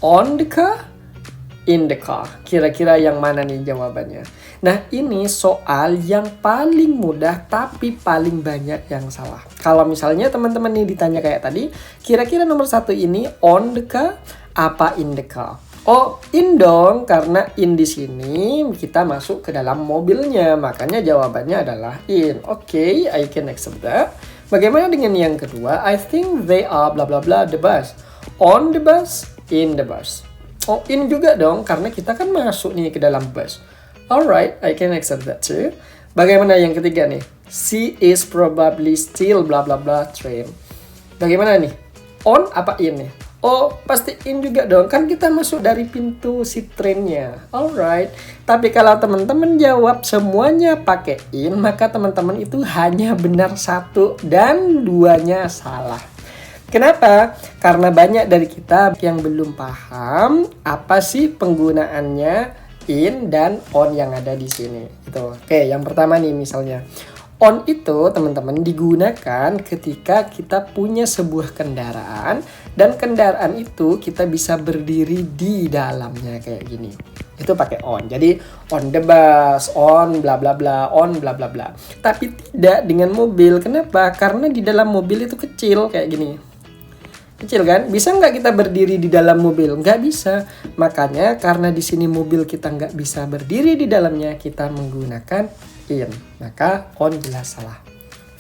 On the car? In the car. Kira-kira yang mana nih jawabannya? Nah, ini soal yang paling mudah tapi paling banyak yang salah. Kalau misalnya teman-teman nih ditanya kayak tadi, kira-kira nomor 1 ini on the car apa in the car? Oh, in dong, karena in di sini kita masuk ke dalam mobilnya, makanya jawabannya adalah in. Oke, I can accept that. Bagaimana dengan yang kedua? I think they are bla bla bla the bus. On the bus, in the bus. Oh, in juga dong, karena kita kan masuk nih ke dalam bus. Alright, I can accept that too. Bagaimana yang ketiga nih? She is probably still bla bla bla train. Bagaimana nih? On apa in nih? Oh, pasti in juga dong, kan kita masuk dari pintu si trennya. Alright, tapi kalau teman-teman jawab semuanya pakai in, maka teman-teman itu hanya benar 1 dan 2-nya salah. Kenapa? Karena banyak dari kita yang belum paham apa sih penggunaannya in dan on yang ada di sini. Gitu. Oke, yang pertama nih misalnya. On itu teman-teman digunakan ketika kita punya sebuah kendaraan dan kendaraan itu kita bisa berdiri di dalamnya kayak gini. Itu pakai on. Jadi on the bus, on bla bla bla, on bla bla bla. Tapi tidak dengan mobil. Kenapa? Karena di dalam mobil itu kecil kayak gini. Kecil kan? Bisa nggak kita berdiri di dalam mobil? Nggak bisa. Makanya karena di sini mobil kita nggak bisa berdiri di dalamnya, kita menggunakan in. Maka on jelas salah.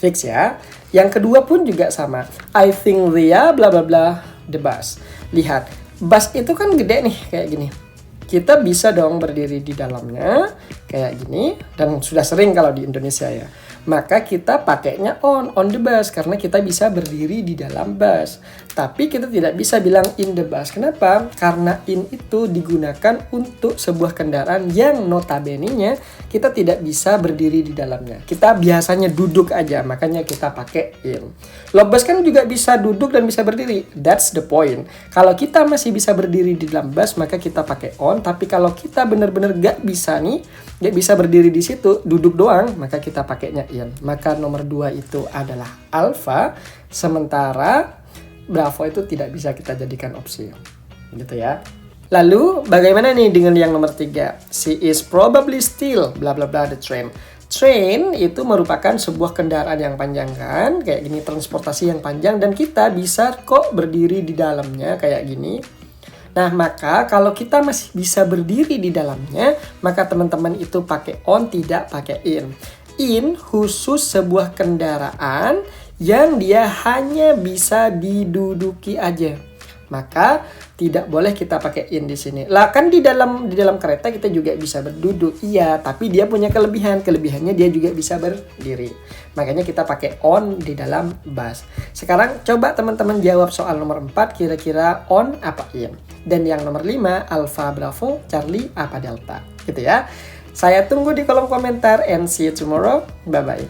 Fix ya. Yang kedua pun juga sama. I think they are bla bla bla the bus. Lihat, bus itu kan gede nih kayak gini. Kita bisa dong berdiri di dalamnya kayak gini, dan sudah sering kalau di Indonesia ya. Maka kita pakainya on the bus karena kita bisa berdiri di dalam bus. Tapi kita tidak bisa bilang in the bus. Kenapa? Karena in itu digunakan untuk sebuah kendaraan yang notabene-nya kita tidak bisa berdiri di dalamnya. Kita biasanya duduk aja, makanya kita pakai in. Loh, bus kan juga bisa duduk dan bisa berdiri. That's the point. Kalau kita masih bisa berdiri di dalam bus, maka kita pakai on. Tapi kalau kita benar-benar gak bisa nih, gak bisa berdiri di situ, duduk doang, maka kita pakainya in. Maka nomor 2 itu adalah alpha, sementara Bravo itu tidak bisa kita jadikan opsi. Gitu ya. Lalu bagaimana nih dengan yang nomor 3? She is probably still bla bla bla the train. Train itu merupakan sebuah kendaraan yang panjang kan, kayak gini, transportasi yang panjang, dan kita bisa kok berdiri di dalamnya kayak gini. Nah, maka kalau kita masih bisa berdiri di dalamnya, maka teman-teman itu pakai on, tidak pakai in. In khusus sebuah kendaraan yang dia hanya bisa diduduki aja. Maka tidak boleh kita pakai in di sini. Lah kan di dalam kereta kita juga bisa berduduk. Iya, tapi dia punya kelebihan. Kelebihannya dia juga bisa berdiri. Makanya kita pakai on di dalam bus. Sekarang coba teman-teman jawab soal nomor 4, kira-kira on apa in. Dan yang nomor 5, Alpha Bravo Charlie apa Delta. Gitu ya. Saya tunggu di kolom komentar and see you tomorrow. Bye bye.